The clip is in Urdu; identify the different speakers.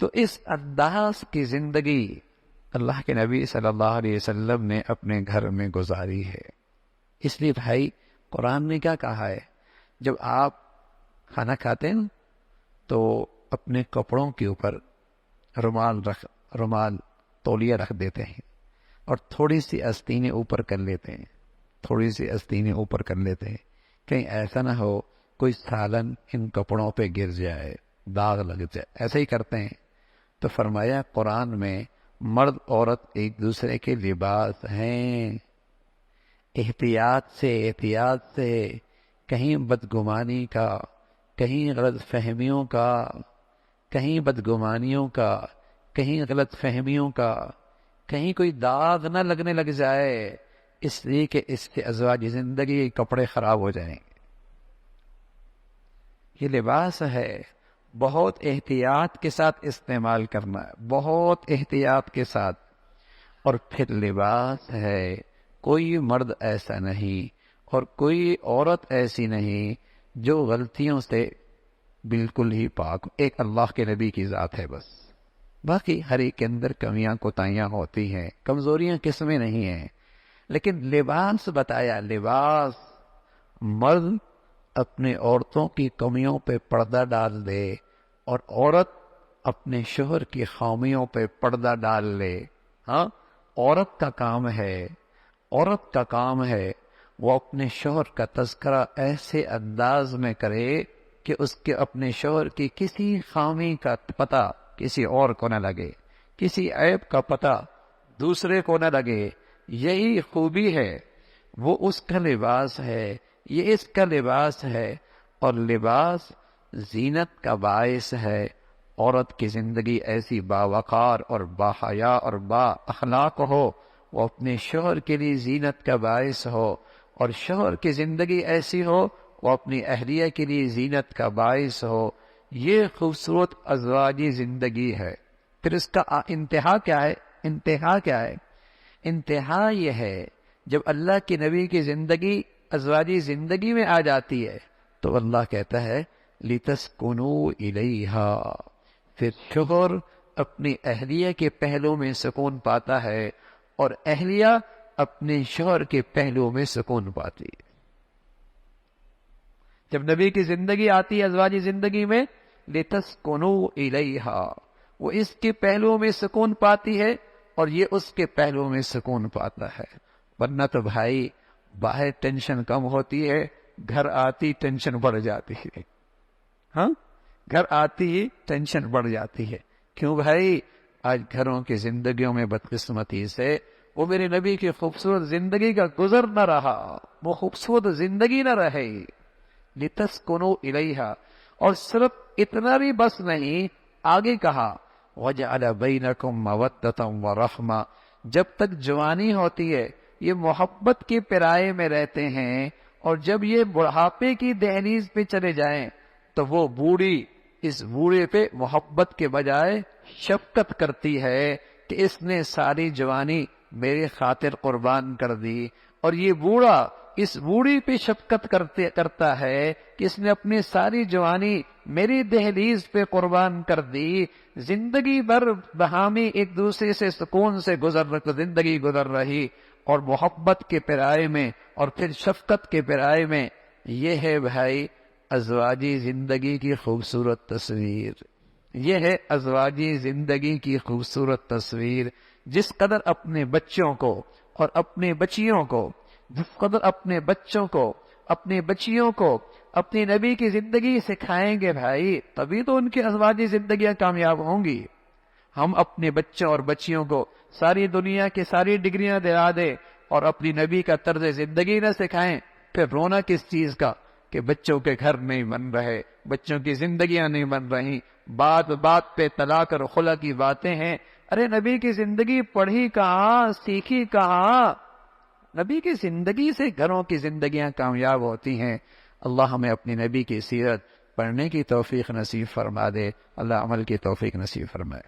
Speaker 1: تو اس انداز کی زندگی اللہ کے نبی صلی اللہ علیہ وسلم نے اپنے گھر میں گزاری ہے۔ اس لیے بھائی قرآن نے کیا کہا ہے، جب آپ کھانا کھاتے ہیں تو اپنے کپڑوں کے اوپر رومال تولیہ رکھ دیتے ہیں اور تھوڑی سی آستینیں اوپر کر لیتے ہیں، تھوڑی سی آستینیں اوپر کر لیتے ہیں، کہیں ایسا نہ ہو کوئی سالن ان کپڑوں پہ گر جائے، داغ لگ جائے، ایسا ہی کرتے ہیں۔ تو فرمایا قرآن میں مرد عورت ایک دوسرے کے لباس ہیں، احتیاط سے کہیں بدگمانی کا، کہیں غلط فہمیوں کا، کہیں بدگمانیوں کا، کہیں غلط فہمیوں کا، کہیں کوئی داغ نہ لگنے لگ جائے، اس لیے کہ اس کے ازواج زندگی کے کپڑے خراب ہو جائیں گے۔ یہ لباس ہے، بہت احتیاط کے ساتھ استعمال کرنا ہے، بہت احتیاط کے ساتھ۔ اور پھر لباس ہے، کوئی مرد ایسا نہیں اور کوئی عورت ایسی نہیں جو غلطیوں سے بالکل ہی پاک، ایک اللہ کے نبی کی ذات ہے بس، باقی ہر ایک کے اندر کمیاں کوتاہیاں ہوتی ہیں، کمزوریاں کس میں نہیں ہیں، لیکن لباس بتایا، لباس مرد اپنے عورتوں کی کمیوں پہ پردہ ڈال دے اور عورت اپنے شوہر کی خامیوں پہ پردہ ڈال لے۔ ہاں، عورت کا کام ہے وہ اپنے شوہر کا تذکرہ ایسے انداز میں کرے کہ اس کے اپنے شوہر کی کسی خامی کا پتہ کسی اور کو نہ لگے، کسی عیب کا پتہ دوسرے کو نہ لگے۔ یہی خوبی ہے، وہ اس کا لباس ہے، یہ اس کا لباس ہے۔ اور لباس زینت کا باعث ہے۔ عورت کی زندگی ایسی باوقار اور باحیا اور با اخلاق ہو، وہ اپنے شوہر کے لیے زینت کا باعث ہو، اور شوہر کی زندگی ایسی ہو وہ اپنی اہلیہ کے لیے زینت کا باعث ہو۔ یہ خوبصورت ازواجی زندگی ہے۔ پھر اس کا انتہا کیا ہے؟ انتہا یہ ہے جب اللہ کے نبی کی زندگی ازواجی زندگی میں آ جاتی ہے تو اللہ کہتا ہے لِتَسْكُنُوا إِلَيْهَا، پھر شوہر اپنی اہلیہ کے پہلو میں سکون پاتا ہے اور اہلیہ اپنے شوہر کے پہلو میں سکون پاتی ہے۔ جب نبی کی زندگی آتی ہے ازواجی زندگی میں، لِتَسْكُنُوا إِلَيْهَا، وہ اس کے پہلو میں سکون پاتی ہے اور یہ اس کے پہلو میں سکون پاتا ہے۔ ورنہ تو بھائی باہر ٹینشن کم ہوتی ہے، گھر آتی ٹینشن بڑھ جاتی ہے۔ ہاں، گھر آتی ہی ٹینشن بڑھ جاتی ہے۔ کیوں بھائی؟ آج گھروں کی زندگیوں میں بدقسمتی سے وہ میرے نبی کی خوبصورت زندگی کا گزر نہ رہا، وہ خوبصورت زندگی نہ رہے۔ لِتَسْكُنُوا إِلَيْهَا، اور صرف اتنا بھی بس نہیں، آگے کہا وَجَعَلَ بَيْنَكُمْ مَوَدَّةً وَرَحْمَةً، جب تک جوانی ہوتی ہے یہ محبت کے پرائے میں رہتے ہیں، اور جب یہ بڑھاپے کی دہلیز پہ چلے جائیں تو وہ بوڑھی اس بوڑھے پہ محبت کے بجائے شفقت کرتی ہے کہ اس نے ساری جوانی میرے خاطر قربان کر دی، اور یہ بوڑھا اس بوڑھی پہ شفقت کرتا ہے کہ اس نے اپنی ساری جوانی میری دہلیز پہ قربان کر دی۔ زندگی بھر بہامی ایک دوسرے سے سکون سے زندگی گزر رہی، اور محبت کے پرائے میں اور پھر شفقت کے پرائے میں۔ یہ ہے بھائی ازواجی زندگی کی خوبصورت تصویر، یہ ہے ازواجی زندگی کی خوبصورت تصویر۔ جس قدر اپنے بچوں کو اور اپنے بچیوں کو، جس قدر اپنے بچوں کو، اپنے بچیوں کو اپنی نبی کی زندگی سکھائیں گے بھائی، تبھی تو ان کی ازواجی زندگیاں کامیاب ہوں گی۔ ہم اپنے بچوں اور بچیوں کو ساری دنیا کی ساری ڈگریاں دلا دیں اور اپنی نبی کا طرز زندگی نہ سکھائیں، پھر رونا کس چیز کا کہ بچوں کے گھر نہیں بن رہے، بچوں کی زندگیاں نہیں بن رہی، بات بات پہ طلاق اور خلا کی باتیں ہیں۔ ارے نبی کی زندگی پڑھی کہاں، سیکھی کہاں؟ نبی کی زندگی سے گھروں کی زندگیاں کامیاب ہوتی ہیں۔ اللہ ہمیں اپنی نبی کی سیرت پڑھنے کی توفیق نصیب فرما دے، اللہ عمل کی توفیق نصیب فرمائے۔